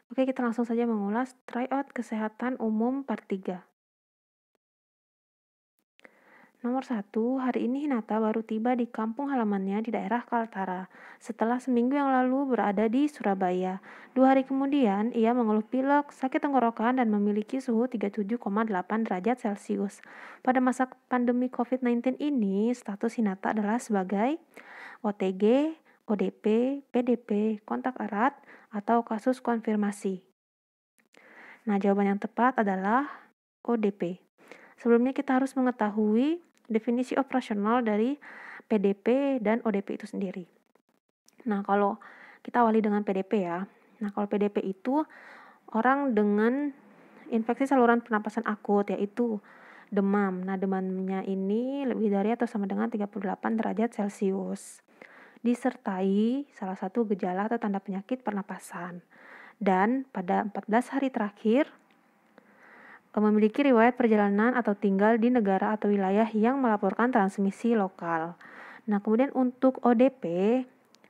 Oke, kita langsung saja mengulas tryout kesehatan umum part 3. Nomor 1, hari ini Hinata baru tiba di kampung halamannya di daerah Kaltara. Setelah seminggu yang lalu berada di Surabaya. 2 hari kemudian, ia mengeluh pilek, sakit tenggorokan, dan memiliki suhu 37,8 derajat Celcius. Pada masa pandemi COVID-19 ini, status Hinata adalah sebagai OTG, ODP, PDP, kontak erat, atau kasus konfirmasi. Nah, jawaban yang tepat adalah ODP. Sebelumnya kita harus mengetahui definisi operasional dari PDP dan ODP itu sendiri. Nah, kalau kita awali dengan PDP ya. Nah, kalau PDP itu orang dengan infeksi saluran pernapasan akut, yaitu demam. Nah, demamnya ini lebih dari atau sama dengan 38 derajat Celcius. Disertai salah satu gejala atau tanda penyakit pernapasan. Dan pada 14 hari terakhir, memiliki riwayat perjalanan atau tinggal di negara atau wilayah yang melaporkan transmisi lokal. Nah, kemudian untuk ODP,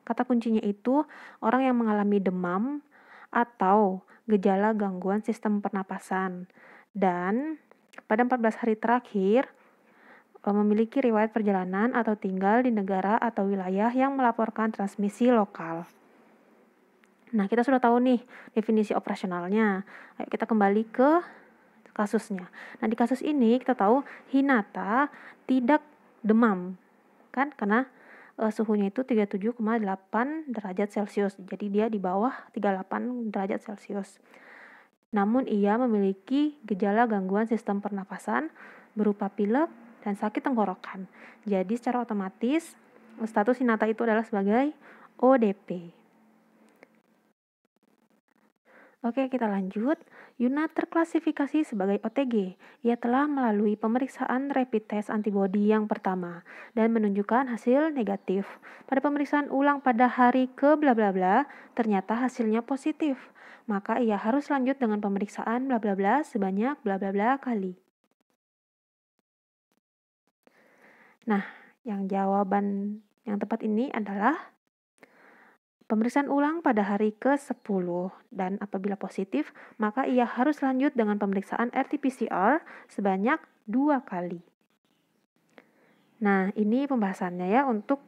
kata kuncinya itu orang yang mengalami demam atau gejala gangguan sistem pernapasan. Dan pada 14 hari terakhir, memiliki riwayat perjalanan atau tinggal di negara atau wilayah yang melaporkan transmisi lokal. Nah, kita sudah tahu nih definisi operasionalnya. Ayo kita kembali ke kasusnya. Nah, di kasus ini kita tahu Hinata tidak demam, kan? Karena suhunya itu 37,8 derajat Celcius. Jadi dia di bawah 38 derajat Celcius. Namun ia memiliki gejala gangguan sistem pernapasan berupa pilek dan sakit tenggorokan. Jadi secara otomatis status Hinata itu adalah sebagai ODP. Oke, kita lanjut. Yuna terklasifikasi sebagai OTG. Ia telah melalui pemeriksaan rapid test antibody yang pertama dan menunjukkan hasil negatif. Pada pemeriksaan ulang pada hari ke bla bla bla, ternyata hasilnya positif. Maka ia harus lanjut dengan pemeriksaan bla bla bla sebanyak bla bla bla kali. Nah, yang jawaban yang tepat ini adalah pemeriksaan ulang pada hari ke-10 dan apabila positif, maka ia harus lanjut dengan pemeriksaan RT-PCR sebanyak 2 kali. Nah, ini pembahasannya ya untuk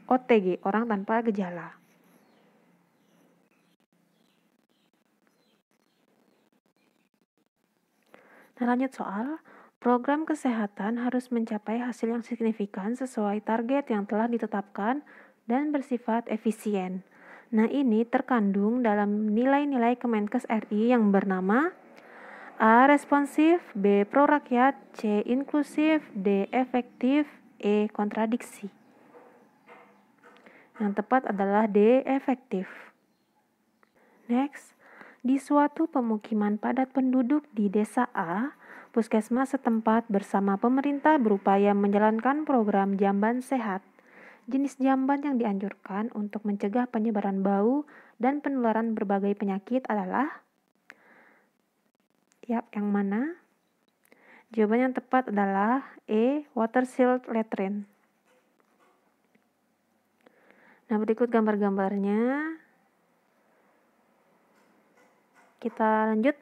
OTG, orang tanpa gejala. Nah, lanjut soal. Program kesehatan harus mencapai hasil yang signifikan sesuai target yang telah ditetapkan dan bersifat efisien. Nah, ini terkandung dalam nilai-nilai Kemenkes RI yang bernama A. Responsif, B. Prorakyat, C. Inklusif, D. Efektif, E. Kontradiksi. Yang tepat adalah D. Efektif. Next, di suatu pemukiman padat penduduk di desa A, puskesmas setempat bersama pemerintah berupaya menjalankan program jamban sehat. Jenis jamban yang dianjurkan untuk mencegah penyebaran bau dan penularan berbagai penyakit adalah yang mana? Jawaban yang tepat adalah E. Water Shield Latrine. Nah, berikut gambar-gambarnya. Kita lanjut.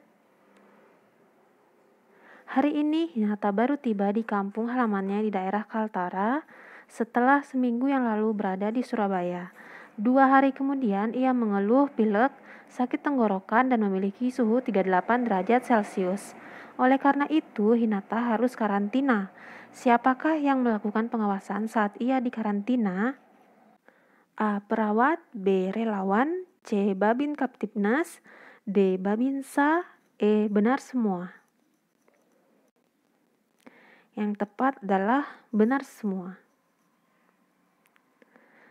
Hari ini Hinata baru tiba di kampung halamannya di daerah Kaltara setelah seminggu yang lalu berada di Surabaya. 2 hari kemudian ia mengeluh pilek, sakit tenggorokan, dan memiliki suhu 38 derajat Celcius. Oleh karena itu, Hinata harus karantina. Siapakah yang melakukan pengawasan saat ia di karantina? A. Perawat, B. Relawan, C. Babin Kaptipnas, D. Babinsa, E. Benar semua. Yang tepat adalah benar semua.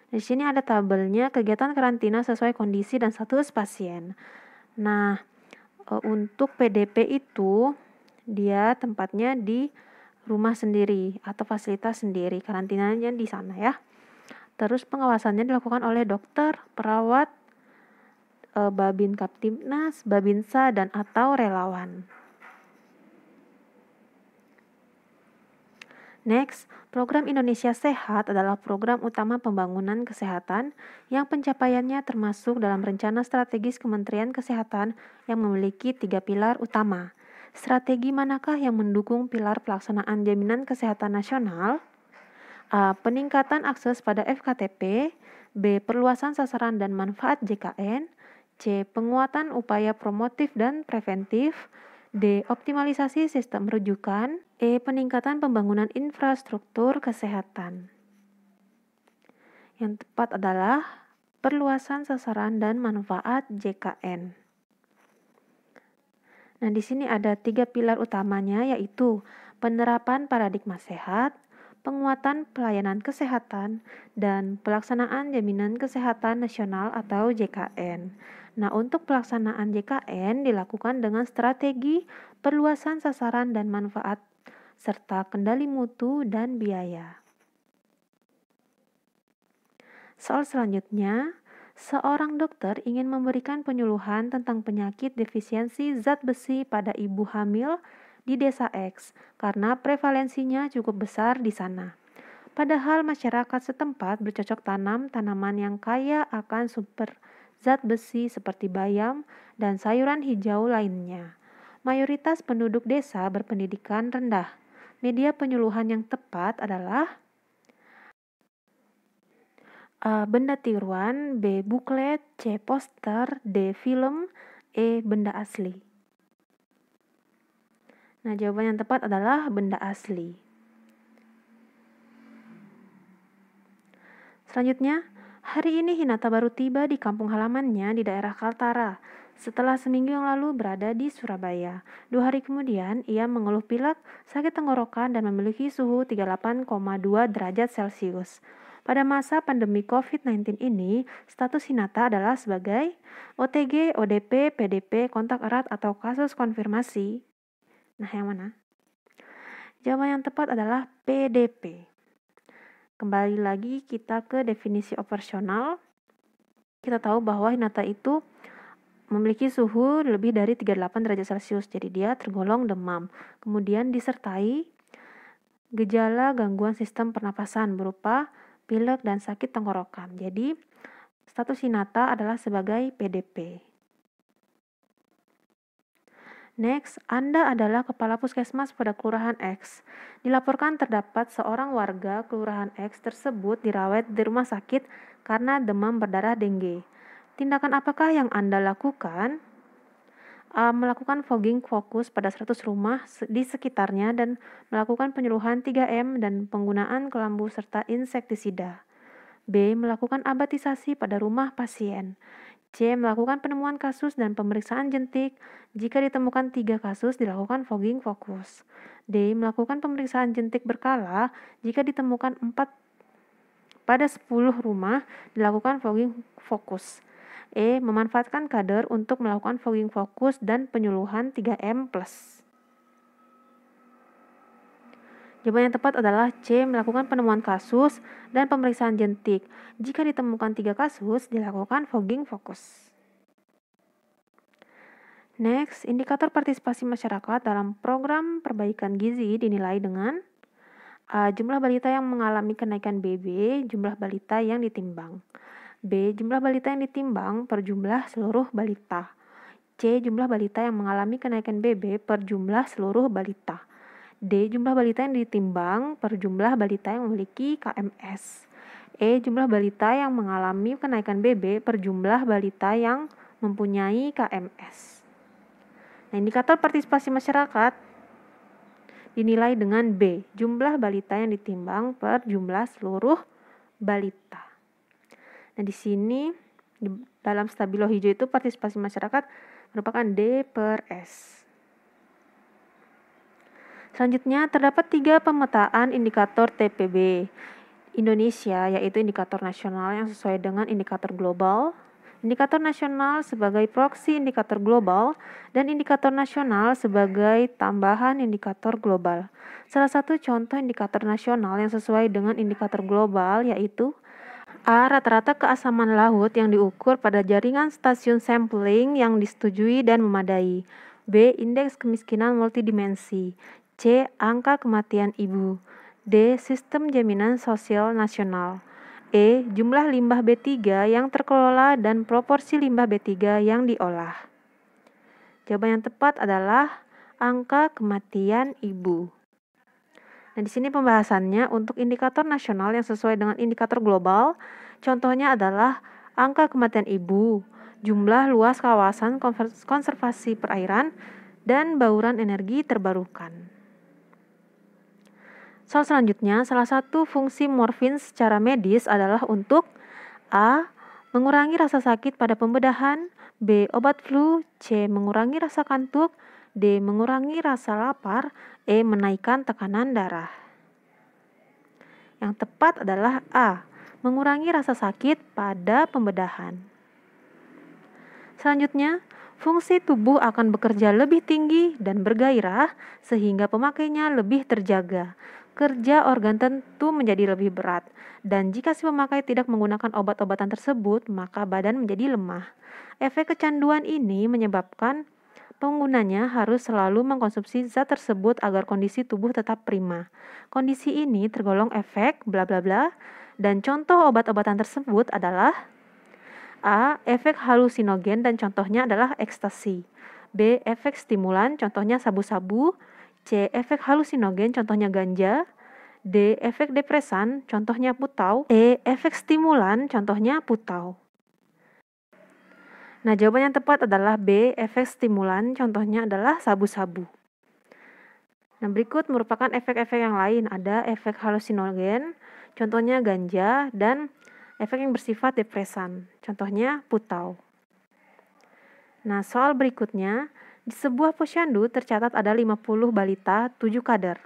Di sini ada tabelnya kegiatan karantina sesuai kondisi dan status pasien. Nah, untuk PDP itu dia tempatnya di rumah sendiri atau fasilitas sendiri, karantinanya di sana ya. Terus pengawasannya dilakukan oleh dokter, perawat, Babin Kaptipnas, Babinsa, dan atau relawan. Next, Program Indonesia Sehat adalah program utama pembangunan kesehatan yang pencapaiannya termasuk dalam rencana strategis Kementerian Kesehatan yang memiliki 3 pilar utama. Strategi manakah yang mendukung pilar pelaksanaan jaminan kesehatan nasional? A. Peningkatan akses pada FKTP. B. Perluasan sasaran dan manfaat JKN. C. Penguatan upaya promotif dan preventif. D. Optimalisasi sistem rujukan. E. Peningkatan pembangunan infrastruktur kesehatan. Yang tepat adalah perluasan sasaran dan manfaat JKN. Nah, di sini ada 3 pilar utamanya, yaitu penerapan paradigma sehat, penguatan pelayanan kesehatan, dan pelaksanaan jaminan kesehatan nasional atau JKN. Nah, untuk pelaksanaan JKN dilakukan dengan strategi perluasan sasaran dan manfaat, serta kendali mutu dan biaya. Soal selanjutnya, seorang dokter ingin memberikan penyuluhan tentang penyakit defisiensi zat besi pada ibu hamil di desa X karena prevalensinya cukup besar di sana. Padahal masyarakat setempat bercocok tanam tanaman yang kaya akan sumber zat besi seperti bayam dan sayuran hijau lainnya. Mayoritas penduduk desa berpendidikan rendah. Media penyuluhan yang tepat adalah A. Benda tiruan, B. Buklet, C. Poster, D. Film, E. Benda asli. Nah, jawaban yang tepat adalah benda asli. Selanjutnya, hari ini Hinata baru tiba di kampung halamannya di daerah Kaltara. Setelah seminggu yang lalu berada di Surabaya. 2 hari kemudian, ia mengeluh pilek, sakit tenggorokan, dan memiliki suhu 38,2 derajat Celcius. Pada masa pandemi COVID-19 ini, status Hinata adalah sebagai OTG, ODP, PDP, kontak erat, atau kasus konfirmasi. Nah, yang mana? Jawaban yang tepat adalah PDP. Kembali lagi kita ke definisi operasional. Kita tahu bahwa Hinata itu memiliki suhu lebih dari 38 derajat Celcius, jadi dia tergolong demam. Kemudian disertai gejala gangguan sistem pernapasan berupa pilek dan sakit tenggorokan. Jadi, status Hinata adalah sebagai PDP. Next, Anda adalah kepala puskesmas pada Kelurahan X. Dilaporkan terdapat seorang warga Kelurahan X tersebut dirawat di rumah sakit karena demam berdarah dengue. Tindakan apakah yang Anda lakukan? A. Melakukan fogging fokus pada 100 rumah di sekitarnya dan melakukan penyuluhan 3M dan penggunaan kelambu serta insektisida. B. Melakukan abatisasi pada rumah pasien. C. Melakukan penemuan kasus dan pemeriksaan jentik. Jika ditemukan 3 kasus, dilakukan fogging fokus. D. Melakukan pemeriksaan jentik berkala. Jika ditemukan 4 pada 10 rumah, dilakukan fogging fokus. E. Memanfaatkan kader untuk melakukan fogging fokus dan penyuluhan 3M+. Jawaban yang tepat adalah C. Melakukan penemuan kasus dan pemeriksaan jentik. Jika ditemukan 3 kasus, dilakukan fogging fokus. Next, indikator partisipasi masyarakat dalam program perbaikan gizi dinilai dengan A. Jumlah balita yang mengalami kenaikan BB, jumlah balita yang ditimbang. B. Jumlah balita yang ditimbang per jumlah seluruh balita. C. Jumlah balita yang mengalami kenaikan BB per jumlah seluruh balita. D. Jumlah balita yang ditimbang per jumlah balita yang memiliki KMS. E. Jumlah balita yang mengalami kenaikan BB per jumlah balita yang mempunyai KMS. Nah, indikator partisipasi masyarakat dinilai dengan B. Jumlah balita yang ditimbang per jumlah seluruh balita. Nah, di sini dalam stabilo hijau itu partisipasi masyarakat merupakan D per S. Selanjutnya, terdapat 3 pemetaan indikator TPB Indonesia, yaitu indikator nasional yang sesuai dengan indikator global, indikator nasional sebagai proksi indikator global, dan indikator nasional sebagai tambahan indikator global. Salah satu contoh indikator nasional yang sesuai dengan indikator global yaitu A. Rata-rata keasaman laut yang diukur pada jaringan stasiun sampling yang disetujui dan memadai. B. Indeks kemiskinan multidimensi. C. Angka kematian ibu. D. Sistem jaminan sosial nasional. E. Jumlah limbah B3 yang terkelola dan proporsi limbah B3 yang diolah. Jawaban yang tepat adalah angka kematian ibu. Nah, di sini pembahasannya untuk indikator nasional yang sesuai dengan indikator global, contohnya adalah angka kematian ibu, jumlah luas kawasan konservasi perairan, dan bauran energi terbarukan. Soal selanjutnya, salah satu fungsi morfin secara medis adalah untuk A. Mengurangi rasa sakit pada pembedahan, B. Obat flu, C. Mengurangi rasa kantuk, D. Mengurangi rasa lapar, E. Menaikkan tekanan darah. Yang tepat adalah A. Mengurangi rasa sakit pada pembedahan. Selanjutnya, fungsi tubuh akan bekerja lebih tinggi dan bergairah sehingga pemakainya lebih terjaga. Kerja organ tentu menjadi lebih berat, dan jika si pemakai tidak menggunakan obat-obatan tersebut, maka badan menjadi lemah. Efek kecanduan ini menyebabkan penggunanya harus selalu mengkonsumsi zat tersebut agar kondisi tubuh tetap prima. Kondisi ini tergolong efek bla bla bla, dan contoh obat-obatan tersebut adalah A. Efek halusinogen dan contohnya adalah ekstasi. B. Efek stimulan, contohnya sabu-sabu. C. Efek halusinogen, contohnya ganja. D. Efek depresan, contohnya putau. E. Efek stimulan, contohnya putau. Nah, jawaban yang tepat adalah B. Efek stimulan, contohnya adalah sabu-sabu. Nah, berikut merupakan efek-efek yang lain. Ada efek halusinogen, contohnya ganja, dan efek yang bersifat depresan, contohnya putau. Nah, soal berikutnya, di sebuah posyandu tercatat ada 50 balita, 7 kader.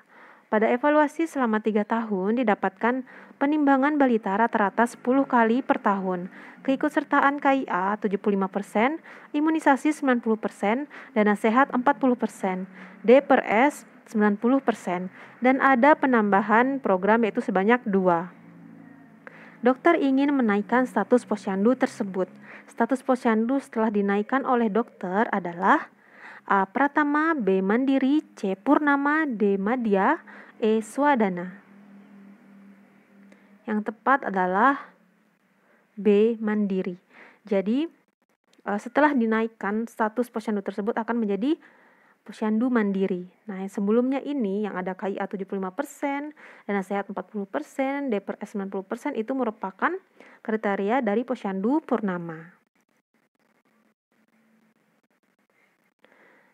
Pada evaluasi selama 3 tahun didapatkan penimbangan balita rata-rata 10 kali per tahun, keikutsertaan KIA 75%, imunisasi 90%, dana sehat 40%, D per S 90%, dan ada penambahan program yaitu sebanyak 2. Dokter ingin menaikkan status posyandu tersebut. Status posyandu setelah dinaikkan oleh dokter adalah A. Pratama, B. Mandiri, C. Purnama, D. Madya, E. Swadana. Yang tepat adalah B. Mandiri. Jadi, setelah dinaikkan status posyandu tersebut akan menjadi posyandu mandiri. Nah, yang sebelumnya ini yang ada KIA 75%, dana sehat 40%, D per S 90% itu merupakan kriteria dari posyandu purnama.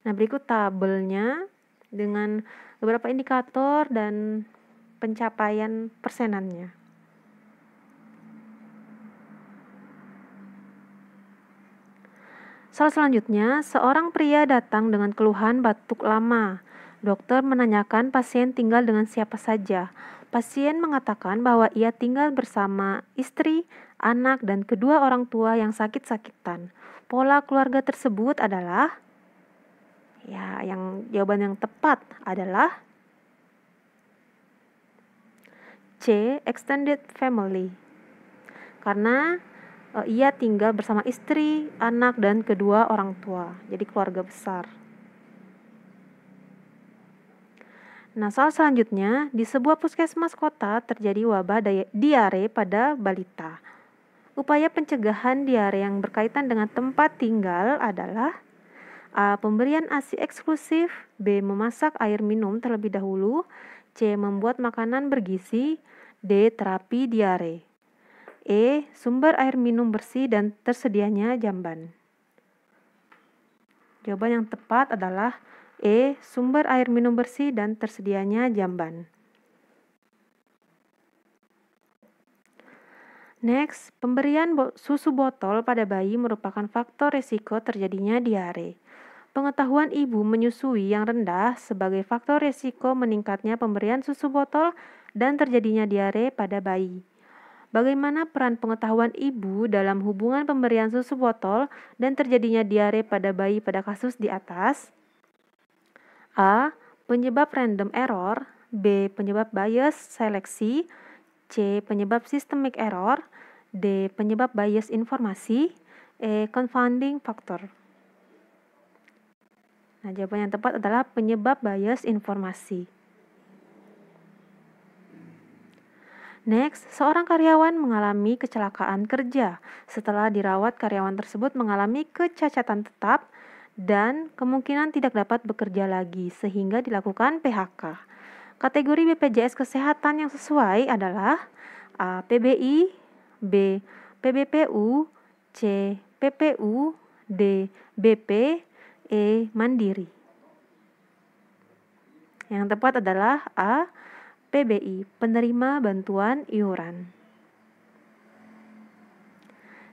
Nah, berikut tabelnya dengan beberapa indikator dan pencapaian persenannya. Soal selanjutnya, seorang pria datang dengan keluhan batuk lama. Dokter menanyakan pasien tinggal dengan siapa saja. Pasien mengatakan bahwa ia tinggal bersama istri, anak, dan kedua orang tua yang sakit-sakitan. Pola keluarga tersebut adalah, jawaban yang tepat adalah C. Extended family. Karena ia tinggal bersama istri, anak, dan kedua orang tua. Jadi keluarga besar. Nah, soal selanjutnya, di sebuah puskesmas kota terjadi wabah diare pada balita. Upaya pencegahan diare yang berkaitan dengan tempat tinggal adalah A. Pemberian ASI eksklusif, B. Memasak air minum terlebih dahulu, C. Membuat makanan bergizi, D. Terapi diare. E. Sumber air minum bersih dan tersedianya jamban. Jawaban yang tepat adalah E. Sumber air minum bersih dan tersedianya jamban. Next, pemberian susu botol pada bayi merupakan faktor risiko terjadinya diare. Pengetahuan ibu menyusui yang rendah sebagai faktor risiko meningkatnya pemberian susu botol dan terjadinya diare pada bayi. Bagaimana peran pengetahuan ibu dalam hubungan pemberian susu botol dan terjadinya diare pada bayi pada kasus di atas? A. Penyebab random error, B. Penyebab bias seleksi, C. Penyebab systemic error, D. Penyebab bias informasi, E. Confounding factor. Nah, jawaban yang tepat adalah penyebab bias informasi. Next, seorang karyawan mengalami kecelakaan kerja. Setelah dirawat, karyawan tersebut mengalami kecacatan tetap dan kemungkinan tidak dapat bekerja lagi sehingga dilakukan PHK. Kategori BPJS Kesehatan yang sesuai adalah A. PBI, B. PBPU, C. PPU, D. BP, E. Mandiri. Yang tepat adalah A. PBI, penerima bantuan iuran.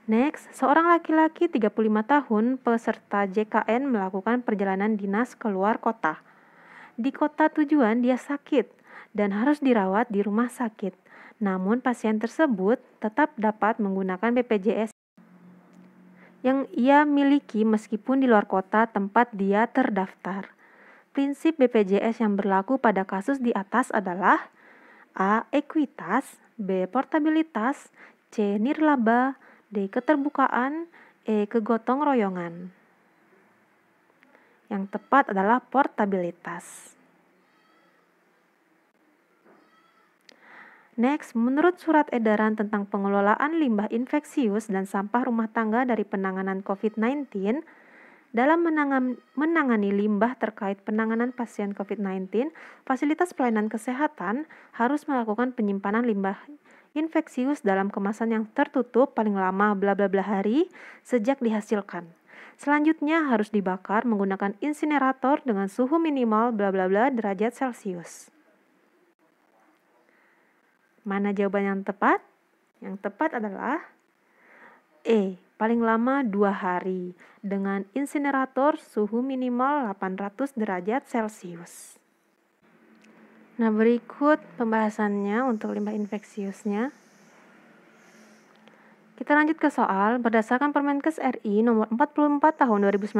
Next, seorang laki-laki 35 tahun peserta JKN melakukan perjalanan dinas keluar kota. Di kota tujuan dia sakit dan harus dirawat di rumah sakit. Namun pasien tersebut tetap dapat menggunakan BPJS yang ia miliki meskipun di luar kota tempat dia terdaftar. Prinsip BPJS yang berlaku pada kasus di atas adalah A. Ekuitas, B. Portabilitas, C. Nirlaba, D. Keterbukaan, E. Kegotong royongan. Yang tepat adalah portabilitas. Next, menurut surat edaran tentang pengelolaan limbah infeksius dan sampah rumah tangga dari penanganan COVID-19, dalam menangani limbah terkait penanganan pasien COVID-19, fasilitas pelayanan kesehatan harus melakukan penyimpanan limbah infeksius dalam kemasan yang tertutup paling lama bla bla bla hari sejak dihasilkan. Selanjutnya harus dibakar menggunakan insinerator dengan suhu minimal bla bla bla derajat Celcius. Mana jawaban yang tepat? Yang tepat adalah E. Paling lama 2 hari dengan insinerator suhu minimal 800 derajat Celcius. Nah, berikut pembahasannya untuk limbah infeksiusnya. Kita lanjut ke soal. Berdasarkan Permenkes RI nomor 44 tahun 2019,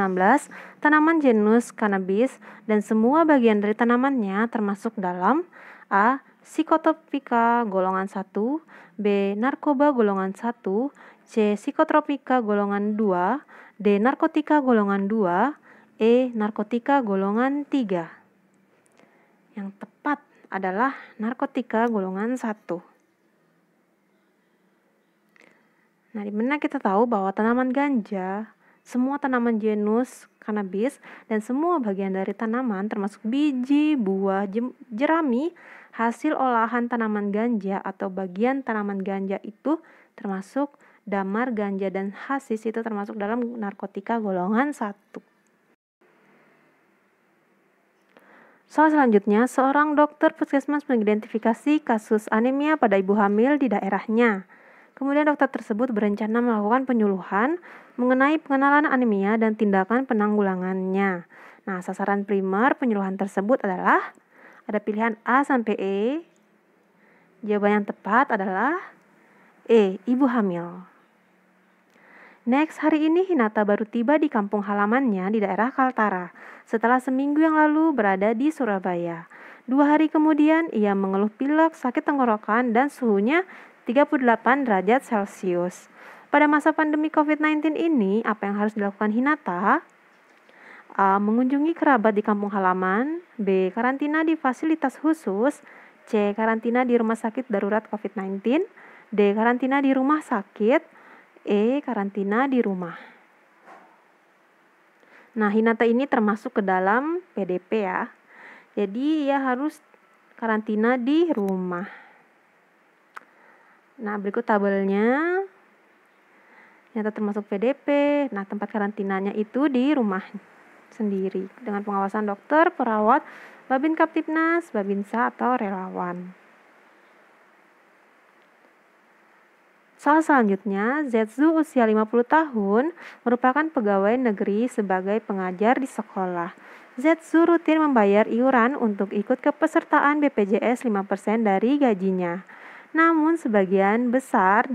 tanaman genus cannabis dan semua bagian dari tanamannya termasuk dalam A. Psikotropika golongan 1, B. Narkoba golongan 1, C. Psikotropika golongan 2, D. Narkotika golongan 2, E. Narkotika golongan 3. Yang tepat adalah narkotika golongan 1. Nah, dimana kita tahu bahwa tanaman ganja, semua tanaman genus cannabis, dan semua bagian dari tanaman termasuk biji, buah, jerami, hasil olahan tanaman ganja atau bagian tanaman ganja itu termasuk damar ganja dan hasis itu termasuk dalam narkotika golongan 1. Soal selanjutnya, seorang dokter puskesmas mengidentifikasi kasus anemia pada ibu hamil di daerahnya. Kemudian dokter tersebut berencana melakukan penyuluhan mengenai pengenalan anemia dan tindakan penanggulangannya. Nah, sasaran primer penyuluhan tersebut adalah ada pilihan A sampai E. Jawaban yang tepat adalah E, ibu hamil. Next, hari ini Hinata baru tiba di kampung halamannya di daerah Kaltara setelah seminggu yang lalu berada di Surabaya. 2 hari kemudian ia mengeluh pilek, sakit tenggorokan, dan suhunya 38 derajat Celcius. Pada masa pandemi COVID-19 ini, apa yang harus dilakukan Hinata? A. Mengunjungi kerabat di kampung halaman. B. Karantina di fasilitas khusus. C. Karantina di rumah sakit darurat COVID-19. D. Karantina di rumah sakit. E. Karantina di rumah. Nah, Hinata ini termasuk ke dalam PDP ya. Jadi ia harus karantina di rumah. Nah, berikut tabelnya. Hinata termasuk PDP. Nah, tempat karantinanya itu di rumah sendiri dengan pengawasan dokter, perawat, Babin Kaptipnas, Babinsa atau relawan. Soal selanjutnya, Zetsu usia 50 tahun merupakan pegawai negeri sebagai pengajar di sekolah. Zetsu rutin membayar iuran untuk ikut kepesertaan BPJS 5% dari gajinya. Namun sebagian besar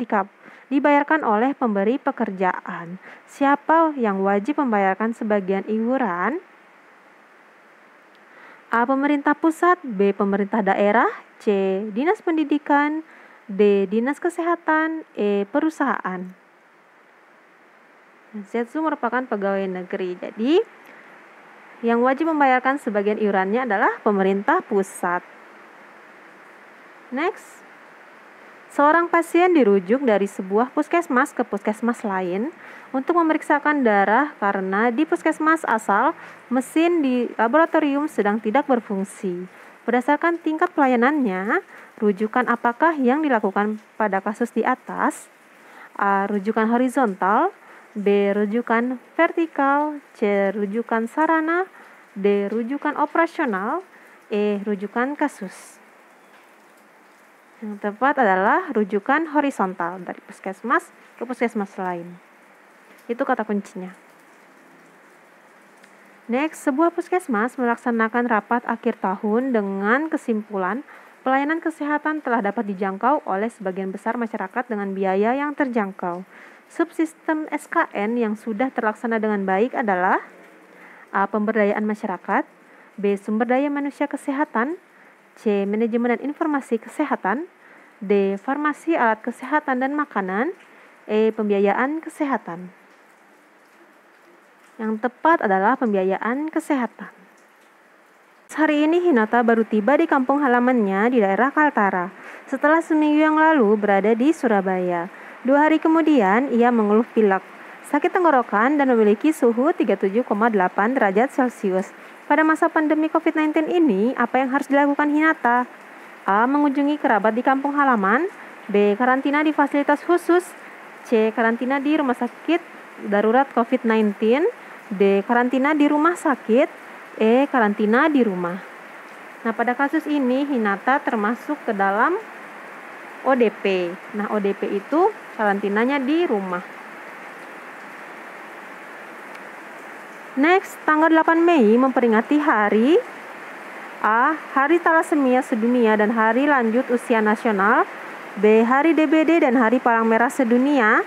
dibayarkan oleh pemberi pekerjaan. Siapa yang wajib membayarkan sebagian iuran? A. Pemerintah pusat, B. Pemerintah daerah, C. Dinas Pendidikan, D. Dinas Kesehatan, E. Perusahaan. Zetsu merupakan pegawai negeri, jadi yang wajib membayarkan sebagian iurannya adalah pemerintah pusat. Next, Seorang pasien dirujuk dari sebuah puskesmas ke puskesmas lain untuk memeriksakan darah karena di puskesmas asal mesin di laboratorium sedang tidak berfungsi. Berdasarkan tingkat pelayanannya, rujukan apakah yang dilakukan pada kasus di atas? A. Rujukan horizontal, B. Rujukan vertikal, C. Rujukan sarana, D. Rujukan operasional, E. Rujukan kasus. Yang tepat adalah rujukan horizontal dari puskesmas ke puskesmas lain. Itu kata kuncinya. Next, sebuah puskesmas melaksanakan rapat akhir tahun dengan kesimpulan pelayanan kesehatan telah dapat dijangkau oleh sebagian besar masyarakat dengan biaya yang terjangkau. Subsistem SKN yang sudah terlaksana dengan baik adalah A. Pemberdayaan masyarakat, B. Sumber daya manusia kesehatan, C. Manajemen dan informasi kesehatan, D. Farmasi alat kesehatan dan makanan, E. Pembiayaan kesehatan. Yang tepat adalah pembiayaan kesehatan. Hari ini Hinata baru tiba di kampung halamannya di daerah Kaltara. Setelah seminggu yang lalu berada di Surabaya. 2 hari kemudian ia mengeluh pilek, sakit tenggorokan dan memiliki suhu 37,8 derajat Celcius. Pada masa pandemi COVID-19 ini, apa yang harus dilakukan Hinata? A. Mengunjungi kerabat di kampung halaman, B. Karantina di fasilitas khusus, C. Karantina di rumah sakit darurat COVID-19, D. Karantina di rumah sakit, E. Karantina di rumah. Nah, pada kasus ini Hinata termasuk ke dalam ODP. Nah, ODP itu karantinanya di rumah. Next, tanggal 8 Mei memperingati hari A. Hari Thalassemia Sedunia dan Hari Lanjut Usia Nasional, B. Hari DBD dan Hari Palang Merah Sedunia,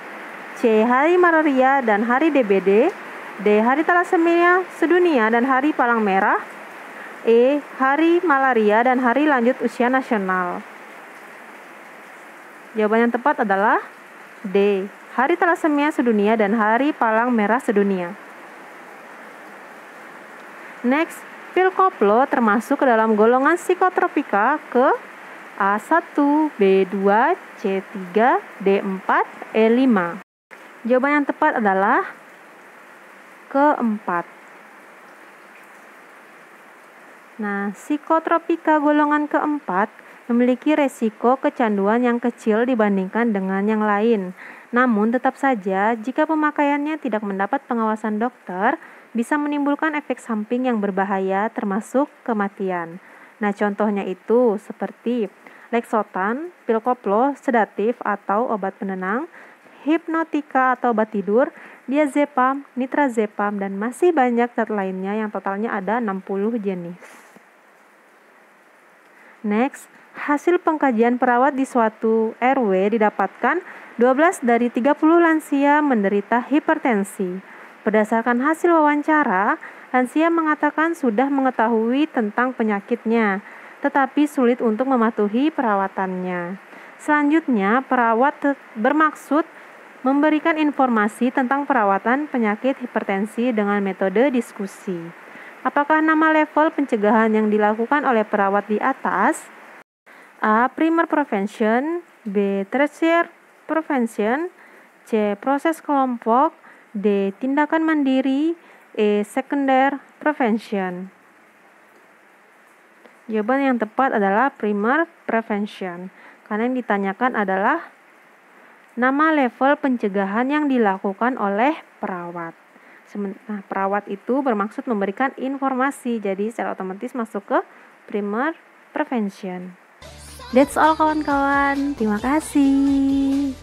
C. Hari Malaria dan Hari DBD, D. Hari Thalassemia Sedunia dan Hari Palang Merah, E. Hari Malaria dan Hari Lanjut Usia Nasional. Jawaban yang tepat adalah D. Hari Thalassemia Sedunia dan Hari Palang Merah Sedunia. Next, pil koplo termasuk ke dalam golongan psikotropika ke A1, B2, C3, D4, E5. Jawaban yang tepat adalah keempat. Nah, psikotropika golongan keempat memiliki resiko kecanduan yang kecil dibandingkan dengan yang lain. Namun tetap saja jika pemakaiannya tidak mendapat pengawasan dokter, bisa menimbulkan efek samping yang berbahaya termasuk kematian. Nah, contohnya itu seperti Lexotan, pil koplo, sedatif atau obat penenang, hipnotika atau obat tidur, diazepam, nitrazepam, dan masih banyak zat lainnya yang totalnya ada 60 jenis. Next, hasil pengkajian perawat di suatu RW didapatkan 12 dari 30 lansia menderita hipertensi. Berdasarkan hasil wawancara, lansia mengatakan sudah mengetahui tentang penyakitnya, tetapi sulit untuk mematuhi perawatannya. Selanjutnya, perawat bermaksud memberikan informasi tentang perawatan penyakit hipertensi dengan metode diskusi. Apakah nama level pencegahan yang dilakukan oleh perawat di atas? A. Primer prevention, B. Tertiary prevention, C. Proses kelompok, D. Tindakan mandiri, E. Secondary prevention. Jawaban yang tepat adalah primer prevention, karena yang ditanyakan adalah nama level pencegahan yang dilakukan oleh perawat. Nah, perawat itu bermaksud memberikan informasi, jadi secara otomatis masuk ke primer prevention. That's all kawan-kawan, terima kasih.